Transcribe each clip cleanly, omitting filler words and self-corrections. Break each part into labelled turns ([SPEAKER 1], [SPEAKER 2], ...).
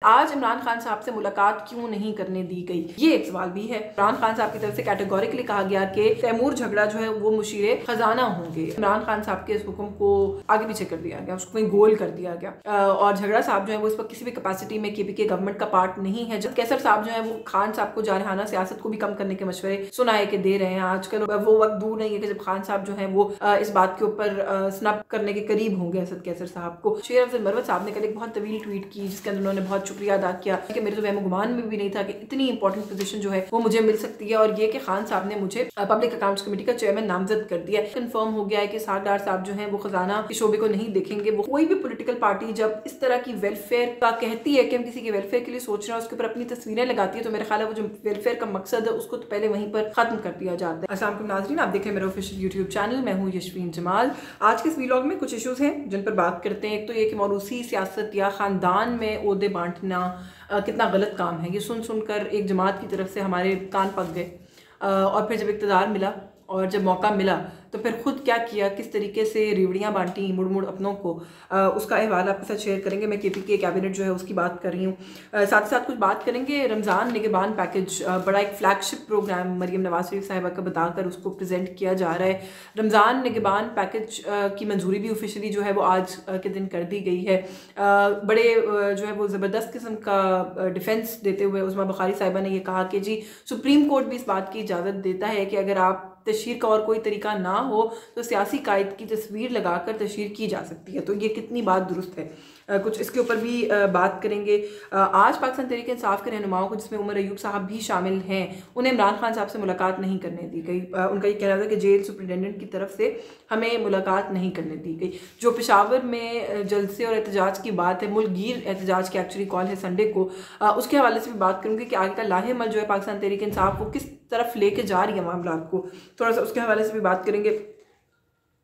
[SPEAKER 1] आज इमरान खान साहब से मुलाकात क्यों नहीं करने दी गई, ये एक सवाल भी है। इमरान खान साहब की तरफ से कैटेगोरिकली कहा गया कि तैमूर झगड़ा जो है वो मुशीरे खजाना होंगे। इमरान खान साहब के इस हुक्म को आगे पीछे कर दिया गया, उसको कहीं गोल कर दिया गया और झगड़ा साहब जो है वो इस वक्त किसी भी कैपेसिटी में केपीके गवर्नमेंट का पार्ट नहीं है। जब कैसर साहब जो है वो खान साहब को जारहाना सियासत को भी कम करने के मशवरे सुनाए के दे रहे हैं। आजकल वो वक्त दूर नहीं है कि जब खान साहब जो है वो इस बात के ऊपर स्नैप करने के करीब होंगे असद कैसर साहब को। शेर अफजल मरवत साहब ने कल एक बहुत तवील ट्वीट की जिसके अंदर उन्होंने बहुत शुक्रिया अदा किया कि मेरे तो वहम गुमान में भी नहीं था कि इतनी इंपॉर्टेंट पोजीशन जो है वो मुझे मिल सकती है और ये कि खान साहब ने मुझे पब्लिक अकाउंट्स कमेटी का चेयरमैन नामजद कर दिया। कंफर्म हो गया है कि सागदार साहब जो है वो खजाना के शोबे को नहीं देखेंगे। वो कोई भी पॉलिटिकल पार्टी जब इस तरह की वेलफेयर का कहती है कि हम किसी के वेलफेयर के लिए सोच रहे हैं, उसके ऊपर अपनी तस्वीरें लगाती है, तो मेरे ख्याल है वो जो वेलफेयर का मकसद है उसको तो पहले वहीं पर खत्म कर दिया जाता है। अस्सलाम वालेकुम नाज़रीन, आप देख रहे हैं मेरा ऑफिशियल यूट्यूब चैनल, मैं हूँ यशवीन जमाल। आज के इस वीलॉग में कुछ इश्यूज हैं जिन पर बात करते हैं। एक तो ये कि मौरूसी सियासत या खानदान में ओहदे बांटना कितना गलत काम है। ये सुन सुनकर एक जमात की तरफ से हमारे कान पक गए और फिर जब इक़्तिदार मिला और जब मौका मिला तो फिर खुद क्या किया, किस तरीके से रिवड़ियाँ बांटी मुड़ मुड़ अपनों को, उसका अहवाल आपके साथ शेयर करेंगे। मैं केपीके कैबिनेट जो है उसकी बात कर रही हूँ। साथ ही साथ कुछ बात करेंगे रमज़ान निगहबान पैकेज, बड़ा एक फ्लैगशिप प्रोग्राम मरियम नवाज शरीफ साहिबा का बताकर उसको प्रेजेंट किया जा रहा है। रमज़ान निगहबान पैकेज की मंजूरी भी ऑफिशियली जो है वो आज के दिन कर दी गई है। बड़े जो है वो ज़बरदस्त किस्म का डिफेंस देते हुए उस्मा बुखारी साहिबा ने यह कहा कि जी सुप्रीम कोर्ट भी इस बात की इजाज़त देता है कि अगर आप तशहीर का और कोई तरीका ना हो तो सियासी कायद की तस्वीर लगाकर तशहीर की जा सकती है। तो ये कितनी बात दुरुस्त है, कुछ इसके ऊपर भी बात करेंगे। आज पाकिस्तान तहरीक इंसाफ के रहनुमाओं को जिसमें उमर अयूब साहब भी शामिल हैं, उन्हें इमरान खान साहब से मुलाकात नहीं करने दी गई। उनका ये कहना था कि जेल सुपरिटेंडेंट की तरफ से हमें मुलाकात नहीं करने दी गई। जो पेशावर में जलसे और एहतजाज की बात है, मुल्कगीर एहतजाज की एक्चुअली कॉल है संडे को, उसके हवाले से भी बात करूँगी कि आगे का लाहेमल जो है पाकिस्तान तहरीक इंसाफ को किस तरफ लेके जा रही है मामला को, थोड़ा सा उसके हवाले से भी बात करेंगे।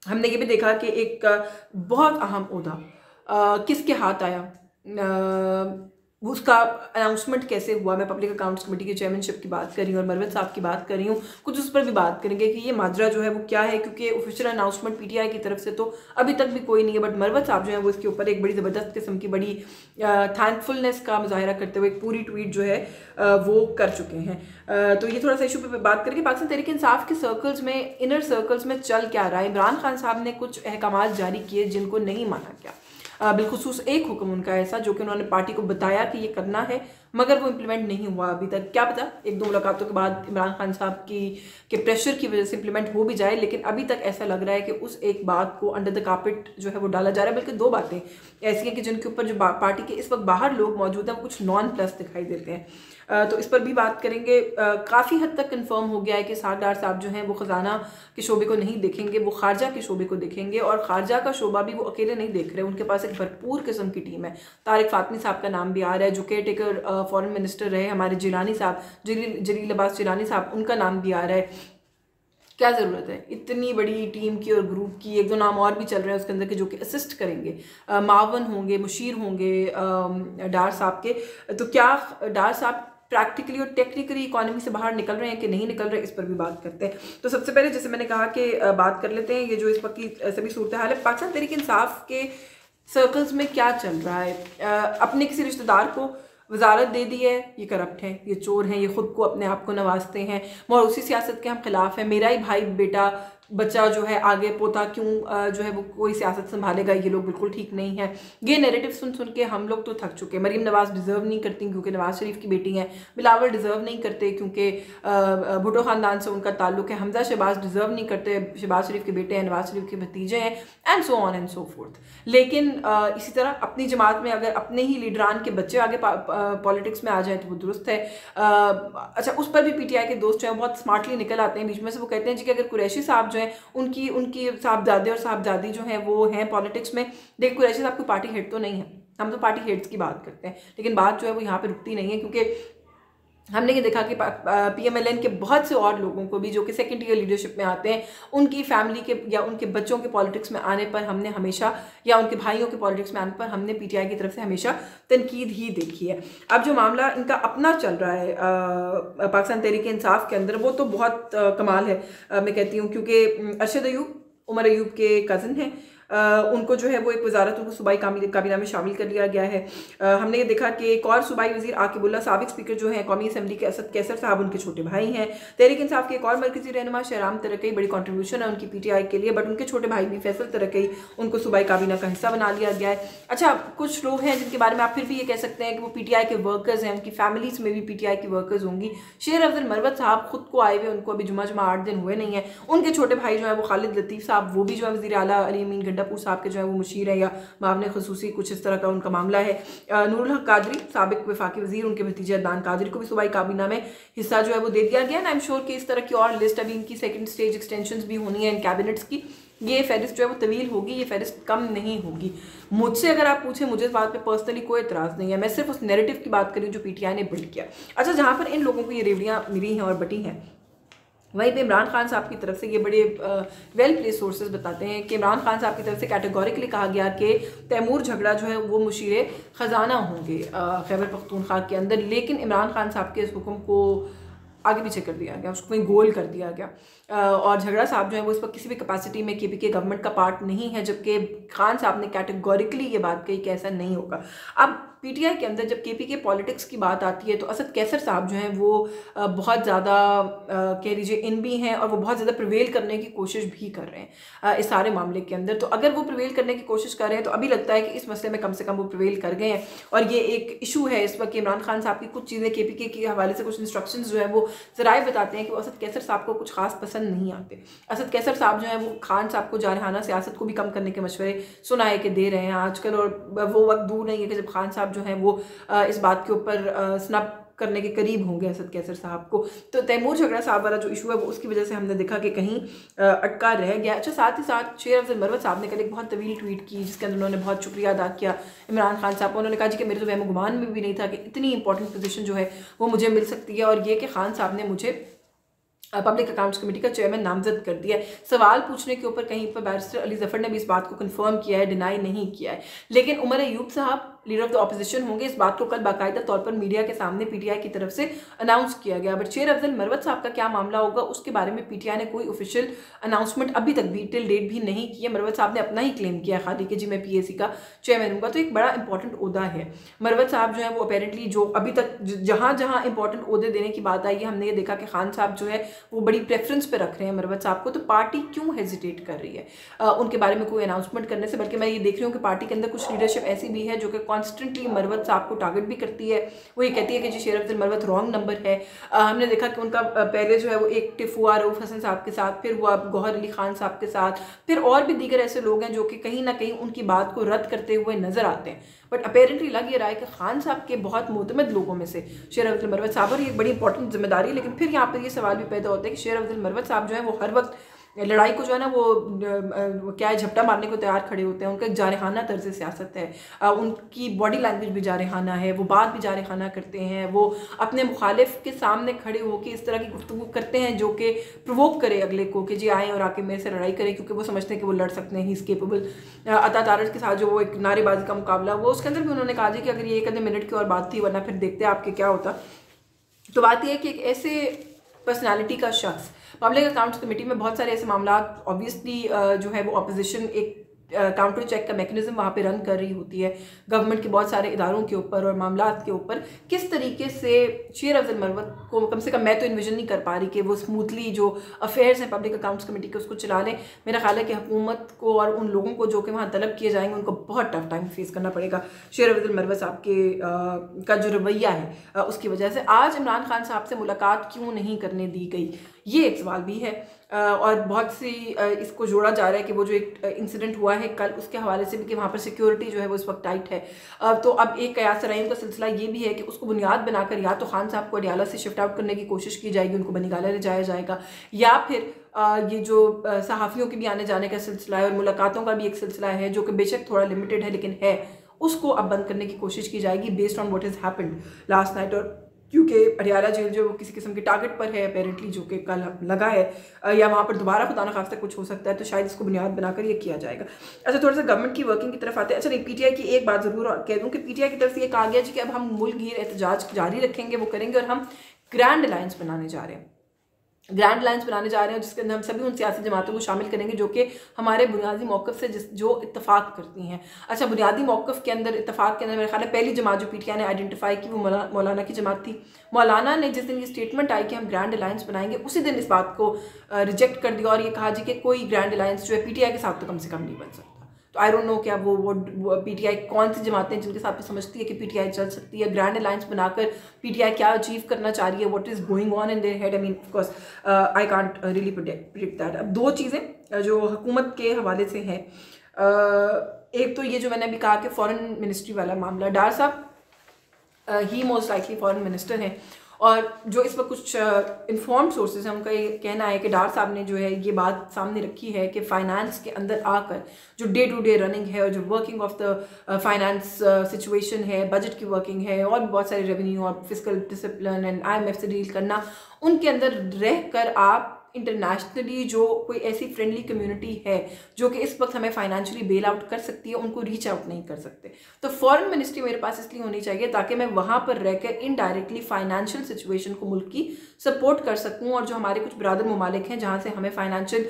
[SPEAKER 1] हमने ये भी देखा कि एक बहुत अहम ओहदा किसके हाथ आया, उसका अनाउंसमेंट कैसे हुआ। मैं पब्लिक अकाउंट्स कमेटी की चेयरमैनशिप की बात कर रही हूँ और मरवत साहब की बात कर रही हूँ। कुछ उस पर भी बात करेंगे कि ये माजरा जो है वो क्या है, क्योंकि ऑफिशियल अनाउंसमेंट पीटीआई की तरफ से तो अभी तक भी कोई नहीं है, बट मरवत साहब जो है वो इसके ऊपर एक बड़ी ज़बरदस्त किस्म की बड़ी थैंकफुलनेस का मुजाहिरा करते हुए एक पूरी ट्वीट जो है वो कर चुके हैं। तो ये थोड़ा सा इशू पर बात करेंगे। पाकिस्तान तहरीक इंसाफ के सर्कल्स में, इनर सर्कल्स में चल क्या रहा है। इमरान खान साहब ने कुछ अहकाम जारी किए जिनको नहीं माना गया, बिलखुसूस एक हुक्म उनका ऐसा जो कि उन्होंने पार्टी को बताया कि ये करना है मगर वो इम्प्लीमेंट नहीं हुआ अभी तक। क्या पता एक दो मुलाकातों के बाद इमरान खान साहब के प्रेशर की वजह से इम्प्लीमेंट हो भी जाए, लेकिन अभी तक ऐसा लग रहा है कि उस एक बात को अंडर द कार्पेट जो है वो डाला जा रहा है। बल्कि दो बातें ऐसी हैं कि जिनके ऊपर जो पार्टी के इस वक्त बाहर लोग मौजूद हैं वो कुछ नॉन प्लस दिखाई देते हैं। तो इस पर भी बात करेंगे। काफ़ी हद तक कंफर्म हो गया है कि सागदार साहब जो हैं वो ख़जाना के शोबे को नहीं देखेंगे, वो खारजा के शोबे को देखेंगे और खारजा का शोबा भी वो अकेले नहीं देख रहे, उनके पास एक भरपूर किस्म की टीम है। तारिक फातमी साहब का नाम भी आ रहा है, जो केयर टेकर फॉरेन मिनिस्टर रहे हमारे जिलानी साहब, जलील अब्बास जिलानी साहब, उनका नाम भी आ रहा है। क्या ज़रूरत है इतनी बड़ी टीम की और ग्रुप की। एक दो नाम और भी चल रहे हैं उसके अंदर के जो कि असिस्ट करेंगे, मावन होंगे, मुशीर होंगे डार साहब के। तो क्या डार साहब प्रैक्टिकली और टेक्निकली इकोनॉमी से बाहर निकल रहे हैं कि नहीं निकल रहे, इस पर भी बात करते हैं। तो सबसे पहले जैसे मैंने कहा कि बात कर लेते हैं ये जो इस वक्त की सभी सूरत हाल है पाकिस्तान तहरीक इंसाफ के सर्कल्स में क्या चल रहा है। अपने किसी रिश्तेदार को वजारत दे दी है, ये करप्ट हैं, ये चोर हैं, ये खुद को अपने आप को नवाजते हैं, मौरूसी सियासत के हम खिलाफ हैं, मेरा ही भाई बेटा बच्चा जो है आगे पोता क्यों जो है वो कोई सियासत संभालेगा, ये लोग बिल्कुल ठीक नहीं है। ये नैरेटिव सुन सुन के हम लोग तो थक चुके हैं। मरीम नवाज डिज़र्व नहीं करती क्योंकि नवाज शरीफ की बेटी हैं, बिलावल डिज़र्व नहीं करते क्योंकि भुट्टो ख़ानदान से उनका ताल्लुक है, हमजा शहबाज डिज़र्व नहीं करते, शहबाज शरीफ के बेटे हैं, नवाज शरीफ के भतीजे हैं, and so on and so fourth. लेकिन इसी तरह अपनी जमात में अगर अपने ही लीडरान के बच्चे आगे पॉलिटिक्स में आ जाए तो वो दुरुस्त है। अच्छा, उस पर भी पीटीआई के दोस्त जो हैं बहुत स्मार्टली निकल आते हैं बीच में से, वो कहते हैं जी कि अगर कुरैशी साहब जो है उनकी साहबजादे और साहबजादी जो हैं वो हैं पॉलिटिक्स में, देखो कुरैशी साहब कोई पार्टी हेड तो नहीं है, हम तो पार्टी हेड्स की बात करते हैं, लेकिन बात जो है वो यहाँ पे रुकती नहीं है क्योंकि हमने ये देखा कि पीएमएलएन के बहुत से और लोगों को भी जो कि सेकेंड ईयर लीडरशिप में आते हैं, उनकी फैमिली के या उनके बच्चों के पॉलिटिक्स में आने पर हमने हमेशा, या उनके भाइयों के पॉलिटिक्स में आने पर हमने पीटीआई की तरफ से हमेशा तनकीद ही देखी है। अब जो मामला इनका अपना चल रहा है पाकिस्तान तहरीक इंसाफ के अंदर, वो तो बहुत कमाल है मैं कहती हूँ, क्योंकि अरशद अयूब उमर अयूब के कज़न हैं, उनको जो है वो एक वजारत उनको सूबाई काबीना में शामिल कर लिया गया है। हमने ये देखा कि एक और सूबाई वजीर आकिबुल्ला साबिक स्पीकर जो है कौमी असम्बली के असद कैसर साहब उनके छोटे भाई हैं। तहरीक इंसाफ के एक और मरकजी रहनुमा शहराम तरक्की, बड़ी कॉन्ट्रीब्यूशन है उनकी PTI के लिए, बट उनके छोटे भाई भी फैसल तरक्की, उनको सूबाई काबीना का हिस्सा बना लिया गया है। अच्छा, कुछ लोग हैं जिनके बारे में आप फिर भी ये कह सकते हैं कि वो PTI के वर्कर्स हैं, उनकी फैमिलीज में भी PTI की वर्कर्स होंगी। शेर अफजल मरवत साहब खुद को आए हुए, उनको अभी जुमा 8 दिन हुए नहीं है। उनके छोटे भाई जो है वो खालिद लतीफ़ साहब, वो भी जो है वज़ीर आला अली अमीन गंडापुर साहब के जो है वो मुशीर है या मामले खसूसी, कुछ इस तरह का उनका मामला है। नूरुल हक कादरी साबिक वफाकी वज़ीर, उनके भतीजे अदनान कादरी को भी सूबाई काबीना में हिस्सा जो है वो दे दिया गया। आई एम श्योर कि इस तरह की और लिस्ट अभी इनकी सेकंड स्टेज एक्सटेंशंस भी होनी है इन कैबिनेट्स की। ये फहरिस्त जो है वो तवील होगी, ये फहरिस्त कम नहीं होगी। मुझसे अगर आप पूछें, मुझे इस बात पे पर्सनली कोई इतराज़ नहीं है, मैं सिर्फ उस नैरेटिव की बात करी जो PTI ने बिल्ड किया। अच्छा, जहाँ पर इन लोगों को ये रेवड़ियाँ मिली हैं और बटी हैं, वहीं पे इमरान खान साहब की तरफ से ये बड़े वेल प्लेस सोर्सेज बताते हैं कि इमरान खान साहब की तरफ से कैटेगोरिकली कहा गया कि तैमूर झगड़ा जो है वो मुशीर ख़जाना होंगे खैबर पख्तूनख्वा के अंदर, लेकिन इमरान खान साहब के इस हुक्म को आगे पीछे कर दिया गया, उसको कहीं गोल कर दिया गया। और झगड़ा साहब जो है वो इस पर किसी भी कैपेसिटी में KPK गवर्नमेंट का पार्ट नहीं है, जबकि खान साहब ने कैटेगोरिकली ये बात कही कि ऐसा नहीं होगा। अब PTI के अंदर जब KPK पॉलिटिक्स की बात आती है तो असद कैसर साहब जो हैं वो बहुत ज़्यादा कह लीजिए इन भी हैं और वो बहुत ज़्यादा प्रिवेल करने की कोशिश भी कर रहे हैं इस सारे मामले के अंदर। तो अगर वो प्रिवेल करने की कोशिश कर रहे हैं तो अभी लगता है कि इस मसले में कम से कम वो प्रिवेल कर गए हैं। और ये एक इशू है इस वक्त, इमरान खान साहब की कुछ चीज़ें KPK के हवाले से कुछ इंस्ट्रक्शंस जो है वो ज़राए बताते हैं कि वो असद कैसर साहब को कुछ खास पसंद नहीं आते। असद कैसर साहब जो है वो खान साहब को जारहाना सियासत को भी कम करने के मशवरे सुनाए के दे रहे हैं आजकल, और वो वक्त दूर नहीं है कि जब खान साहब जो है वो इस बात के ऊपर स्नैप करने के करीब होंगे असद कैसर साहब को। तो तैमूर झगड़ा साहब वाला जो इशू है वो उसकी वजह से हमने देखा कि कहीं अटका रह गया। अच्छा, साथ ही साथ शेर अफजल मरवत साहब ने कल एक बहुत तवील ट्वीट की जिसके अंदर उन्होंने बहुत शुक्रिया अदा किया इमरान खान साहब को। उन्होंने कहा जी कि मेरे तो वहम गुमान में भी नहीं था कि इतनी इंपॉर्टेंट पोजीशन जो है वो मुझे मिल सकती है, और ये कि खान साहब ने मुझे पब्लिक अकाउंट्स कमेटी का चेयरमैन नामजद कर दिया है। सवाल पूछने के ऊपर कहीं पर बैरिस्टर अली जफर ने भी इस बात को कंफर्म किया है, डिनाई नहीं किया है। लेकिन उमर अयूब साहब लीडर ऑफ द ऑपोजिशन होंगे, इस बात को कल बाकायदा तौर पर मीडिया के सामने PTI की तरफ से अनाउंस किया गया। बट शेर अफजल मरवत साहब का क्या मामला होगा उसके बारे में PTI ने कोई ऑफिशियल अनाउंसमेंट अभी तक भी टिल डेट भी नहीं की है। मरवत साहब ने अपना ही क्लेम किया है खाली कि जी मैं PAC का चेयरमैन हूँगा, तो एक बड़ा इंपॉर्टेंट ओहदा है। मरवत साहब जो है वो अपेरेंटली जो अभी तक जहाँ जहाँ इंपॉर्टेंट ओहदे देने की बात आई है, हमने ये देखा कि खान साहब जो है वो बड़ी प्रेफरेंस पे रख रहे हैं मरवत साहब को। तो पार्टी क्यों हेजिटेट कर रही है उनके बारे में कोई अनाउंसमेंट करने से? बल्कि मैं ये देख रही हूँ कि पार्टी के अंदर कुछ लीडरशिप ऐसी भी है जो कि कॉन्स्टेंटली मरवत साहब को टारगेट भी करती है। वो ये कहती है कि जी शेर अफजल मरवत रॉन्ग नंबर है। हमने देखा कि उनका पहले जो है वो एक टिफ हुआ रऊफ हसन साहब के साथ, फिर हुआ गौहर अली खान साहब के साथ, फिर और भी दीगर ऐसे लोग हैं जो कि कहीं ना कहीं उनकी बात को रद्द करते हुए नजर आते हैं। बट अपेरेंटली लग ये रहा है कि खान साहब के बहुत मोतमद लोगों में से शेर अफजल मरवत साहब, और ये एक बड़ी इंपॉर्टेंट जिम्मेदारी है। लेकिन फिर यहाँ पर ये सवाल भी पैदा होता है कि शेर अफजल मरवत साहब जो है वो हर वक्त लड़ाई को जो है ना वो क्या है झपटा मारने को तैयार खड़े होते हैं। उनका एक जारहाना तर्ज सियासत है, उनकी बॉडी लैंग्वेज भी जारहाना है, वो बात भी जारहाना करते हैं, वो अपने मुखालिफ के सामने खड़े होकर इस तरह की गुफ्तगू करते हैं जो कि प्रोवोक करे अगले को कि जी आएँ और आके मेरे से लड़ाई करें, क्योंकि वो समझते हैं कि वो लड़ सकते हैं, ही इज़ केपेबल। अता तारड़ के साथ जो वो एक नारेबाजी का मुकाबला हुआ उसके अंदर भी उन्होंने कहा जी कि अगर ये एक आधे मिनट की और बात थी, वरना फिर देखते आपके क्या होता। तो बात यह है कि एक ऐसे पर्सनालिटी का शख्स पब्लिक अकाउंट्स कमेटी में बहुत सारे ऐसे मामला ऑब्वियसली जो है वो अपोजिशन एक काउंटर चेक का मैकेनिज्म वहाँ पे रन कर रही होती है गवर्नमेंट के बहुत सारे इदारों के ऊपर और मामलात के ऊपर। किस तरीके से शेर अफजल मरवत को कम से कम मैं तो इन्विजन नहीं कर पा रही कि वो स्मूथली जो अफेयर्स हैं पब्लिक अकाउंट्स कमेटी के उसको चला लें। मेरा ख्याल है कि हुकूमत को और उन लोगों को जो कि वहाँ तलब किए जाएंगे उनको बहुत टफ टाइम फेस करना पड़ेगा शेर अफजल मरवत साहब के का जो रवैया है उसकी वजह से। आज इमरान खान साहब से मुलाकात क्यों नहीं करने दी गई, ये एक सवाल भी है। और बहुत सी इसको जोड़ा जा रहा है कि वो जो एक इंसिडेंट हुआ है कल उसके हवाले से भी कि वहाँ पर सिक्योरिटी जो है वो इस वक्त टाइट है। तो अब एक कयास रहीम का सिलसिला ये भी है कि उसको बुनियाद बनाकर या तो खान साहब को अडियाला से शिफ्ट आउट करने की कोशिश की जाएगी, उनको बनीगाला ले जाया जाएगा, या फिर ये जो सहाफ़ियों के भी आने जाने का सिलसिला है और मुलाकातों का भी एक सिलसिला है जो कि बेशक थोड़ा लिमिटेड है लेकिन है, उसको अब बंद करने की कोशिश की जाएगी based on what has happened last night. और क्योंकि अडियाला जेल जो वो किसी किस्म के टारगेट पर है अपेरेंटली जो कि कल लगा है, या वहाँ पर दोबारा खुदा न खास्ता कुछ हो सकता है, तो शायद इसको बुनियाद बनाकर ये किया जाएगा। अच्छा, थोड़ा सा गवर्नमेंट की वर्किंग की तरफ आते हैं। अच्छा नहीं, PTI की एक बात ज़रूर कह दूँ कि PTI की तरफ से ये कहा गया जी कि अब हम मुल्क गिर एहतजाज जारी रखेंगे, वो करेंगे और हम ग्रैंड अलायंस बनाने जा रहे हैं। ग्रैंड अलायंस बनाने जा रहे हैं जिसके अंदर हम सभी उन सियासी जमातों को शामिल करेंगे जो कि हमारे बुनियादी मौक़िफ़ से जो इत्तफाक करती हैं। अच्छा, बुनियादी मौक़िफ़ के अंदर इत्तफाक के अंदर मेरे ख्याल है पहली जमात जो पीटीआई ने आइडेंटिफाई की वो मौलाना की जमात थी। मौलाना ने जिस दिन ये स्टेटमेंट आई कि हम ग्रैंड अलायंस बनाएंगे, उसी दिन इस बात को रिजेक्ट कर दिया और ये कहा जी कि कोई ग्रैंड अलायंस जो है पीटीआई के साथ तो कम से कम नहीं बन सकता। तो आई डोंट नो क्या वो पीटीआई कौन सी जमातें जिनके साथ भी समझती है कि पीटीआई चल सकती है, ग्रैंड अलायंस बनाकर पीटीआई क्या अचीव करना चाह रही है, what is going on in their head. I mean of course I can't really predict that. अब दो चीज़ें जो हुकूमत के हवाले से हैं, एक तो ये जो मैंने अभी कहा कि फॉरेन मिनिस्ट्री वाला मामला, डार साहब ही मोस्ट लाइकली फॉरेन मिनिस्टर हैं और जो इस वक्त कुछ इन्फॉर्म्ड सोर्सेज हैं उनका ये कहना है कि डार साहब ने जो है ये बात सामने रखी है कि फाइनेंस के अंदर आकर जो डे टू डे रनिंग है और जो working of the finance situation है, बजट की वर्किंग है और बहुत सारे रेवेन्यू और फिजिकल डिसिप्लिन एंड IMF से डील करना, उनके अंदर रह कर आप इंटरनेशनली जो कोई ऐसी फ्रेंडली कम्युनिटी है जो कि इस वक्त हमें फाइनेंशियली बेल आउट कर सकती है, उनको रीच आउट नहीं कर सकते। तो फॉरेन मिनिस्ट्री मेरे पास इसलिए होनी चाहिए ताकि मैं वहाँ पर रहकर इनडायरेक्टली फाइनेंशियल सिचुएशन को मुल्क की सपोर्ट कर सकूँ और जो हमारे कुछ ब्रादर ममालिक हैं जहाँ से हमें फाइनेंशियल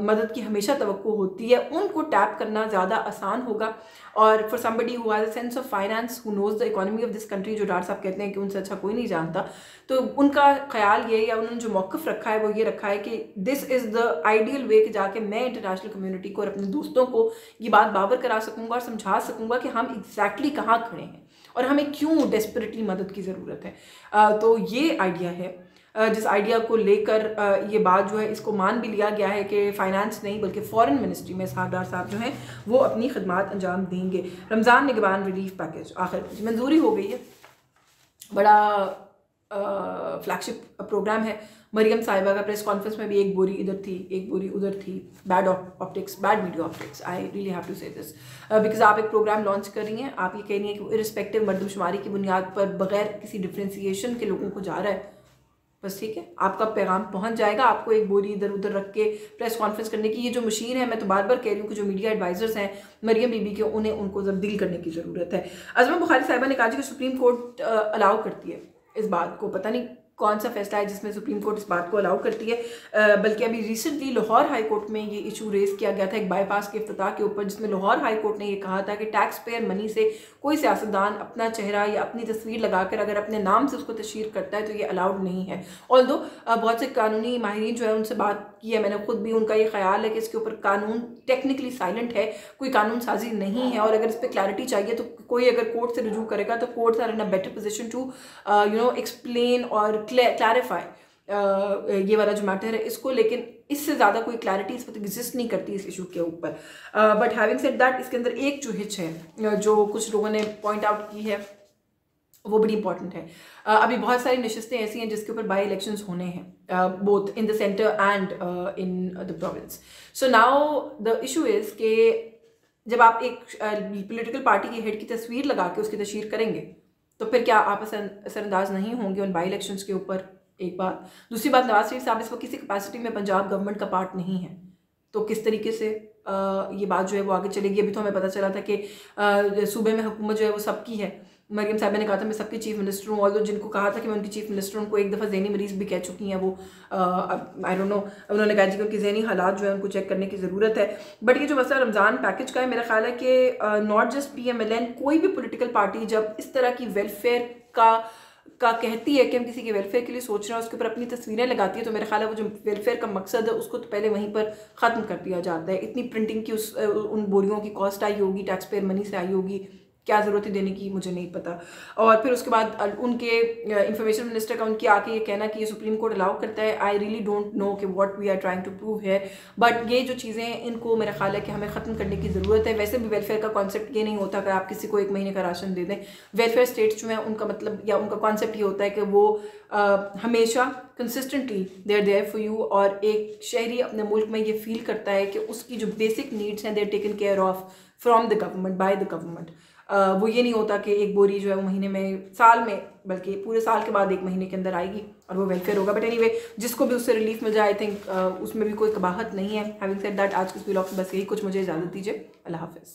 [SPEAKER 1] मदद की हमेशा तवक्को होती है, उनको टैप करना ज़्यादा आसान होगा। और for somebody who has a sense of finance, who nose the economy of this country, जो डार साहब कहते हैं कि उनसे अच्छा कोई नहीं जानता, तो उनका ख्याल ये या उन्होंने जो मौक़िफ़ रखा है वो ये रखा है कि this is the ideal way कि जाके मैं इंटरनेशनल कम्युनिटी को और अपने दोस्तों को ये बात बावर करा सकूँगा और समझा सकूँगा कि हम एग्जैक्टली कहाँ खड़े हैं और हमें क्यों डेस्परेटली मदद की ज़रूरत है। तो ये आइडिया है जिस आइडिया को लेकर ये बात जो है इसको मान भी लिया गया है कि फाइनेंस नहीं बल्कि फॉरेन मिनिस्ट्री में डार साहब जो हैं वो अपनी खदमात अंजाम देंगे। रमज़ान निगरान रिलीफ पैकेज आखिर मंजूरी हो गई है, बड़ा फ्लैगशिप प्रोग्राम है। मरियम साहिबा का प्रेस कॉन्फ्रेंस में भी एक बोरी इधर थी एक बोरी उधर थी, bad optics, bad media optics, I really have to say this because आप एक प्रोग्राम लॉन्च कर रही हैं, आप ये कह रही हैं कि इररिस्पेक्टिव मर्दमशुमारी की बुनियाद पर बगैर किसी डिफ्रेंसिएशन के लोगों को जा रहा है, बस ठीक है, आपका पैगाम पहुंच जाएगा। आपको एक बोरी इधर उधर रख के प्रेस कॉन्फ्रेंस करने की ये जो मशीन है, मैं तो बार बार कह रही हूँ कि जो मीडिया एडवाइजर्स हैं मरियम बीबी के, उनको तब्दील करने की ज़रूरत है। अज़मा बुखारी साहिबा ने कहा कि सुप्रीम कोर्ट अलाउ करती है इस बात को, पता नहीं कौन सा फैसला है जिसमें सुप्रीम कोर्ट इस बात को अलाउ करती है, बल्कि अभी रिसेंटली लाहौर हाई कोर्ट में ये इशू रेज किया गया था एक बाईपास के इफ्तिताह के ऊपर, जिसमें लाहौर हाई कोर्ट ने ये कहा था कि टैक्स पेयर मनी से कोई सियासतदान अपना चेहरा या अपनी तस्वीर लगाकर अगर अपने नाम से उसको तशहीर करता है तो ये अलाउड नहीं है। ऑल्दो बहुत से कानूनी माहिरीन जो है उनसे बात की है मैंने खुद भी, उनका ये ख्याल है कि इसके ऊपर कानून टेक्निकली साइलेंट है, कोई कानून साजी नहीं है और अगर इस पर क्लैरिटी चाहिए तो कोई अगर कोर्ट से रुजू करेगा तो courts are in a better position to explain और क्लैरिफाई ये वाला जो मैटर है इसको, लेकिन इससे ज़्यादा कोई क्लैरिटी इस वक्त एग्जिस्ट नहीं करती इस इशू के ऊपर। बट हैविंग सेड दैट, इसके अंदर एक जो हिच है जो कुछ लोगों ने पॉइंट आउट की है वो बड़ी इंपॉर्टेंट है। अभी बहुत सारी नशिस्तें ऐसी हैं जिसके ऊपर बाई इलेक्शंस होने हैं, both in the centre and in the province. So now the issue is कि जब आप एक पॉलिटिकल पार्टी की हेड की तस्वीर लगा के उसकी तशहीर करेंगे तो फिर क्या आप असरअंदाज नहीं होंगे उन बाई इलेक्शंस के ऊपर? एक बात। दूसरी बात, नवाज शरीफ साहब इस वक्त किसी कैपेसिटी में पंजाब गवर्नमेंट का पार्ट नहीं है, तो किस तरीके से ये बात जो है वो आगे चलेगी? अभी तो हमें पता चला था कि सूबे में हुकूमत जो है वो सबकी है। मरियम साहिबा ने कहा था मैं सबकी चीफ मिनिस्टर हूँ, और जिनको कहा था कि मैं उनकी चीफ मिनिस्टर, उनको एक दफ़ा ज़हनी मरीज़ भी कह चुकी हैं वो, आई डोंट नो, उन्होंने कहा कि उनकी ज़हनी हालात जो है उनको चेक करने की ज़रूरत है। बट ये जो मसला रमज़ान पैकेज का है, मेरा ख्याल है कि नॉट जस्ट PMLN, कोई भी पोलिटिकल पार्टी जब इस तरह की वेलफेयर का कहती है कि हम किसी के वेलफेयर के लिए सोच रहे हैं, उसके ऊपर अपनी तस्वीरें लगाती है, तो मेरा ख्याल है वो जो वेलफेयर का मकसद है उसको तो पहले वहीं पर ख़त्म कर दिया जाता है। इतनी प्रिंटिंग की उन बोरियों की कॉस्ट आई होगी, टैक्स पेयर मनी से आई होगी, क्या ज़रूरत है देने की, मुझे नहीं पता। और फिर उसके बाद उनके इंफॉर्मेशन मिनिस्टर का उनके आके ये कहना कि ये सुप्रीम कोर्ट अलाउ करता है, आई रियली डोंट नो कि what we are trying to prove है। बट ये जो चीज़ें हैं इनको मेरा ख्याल है कि हमें ख़त्म करने की ज़रूरत है। वैसे भी वेलफेयर का कॉन्सेप्ट ये नहीं होता कि आप किसी को 1 महीने का राशन दे दें। वेलफेयर स्टेट्स जो हैं उनका मतलब या उनका कॉन्सेप्ट ये होता है कि वो हमेशा कंसिस्टेंटली देयर फॉर यू, और एक शहरी अपने मुल्क में ये फील करता है कि उसकी जो बेसिक नीड्स हैं they are taken care of from the government, by the government. वो ये नहीं होता कि एक बोरी जो है वो महीने में, साल में, बल्कि पूरे साल के बाद 1 महीने के अंदर आएगी और वो वेलफेयर होगा। बट एनीवे, जिसको भी उससे रिलीफ मिल जाए, आई थिंक उसमें भी कोई कबाहत नहीं है। हैविंग सेड दैट, आज के इस व्लॉग से बस यही कुछ, मुझे इजाज़त दीजिए। अल्लाह हाफ़िज़।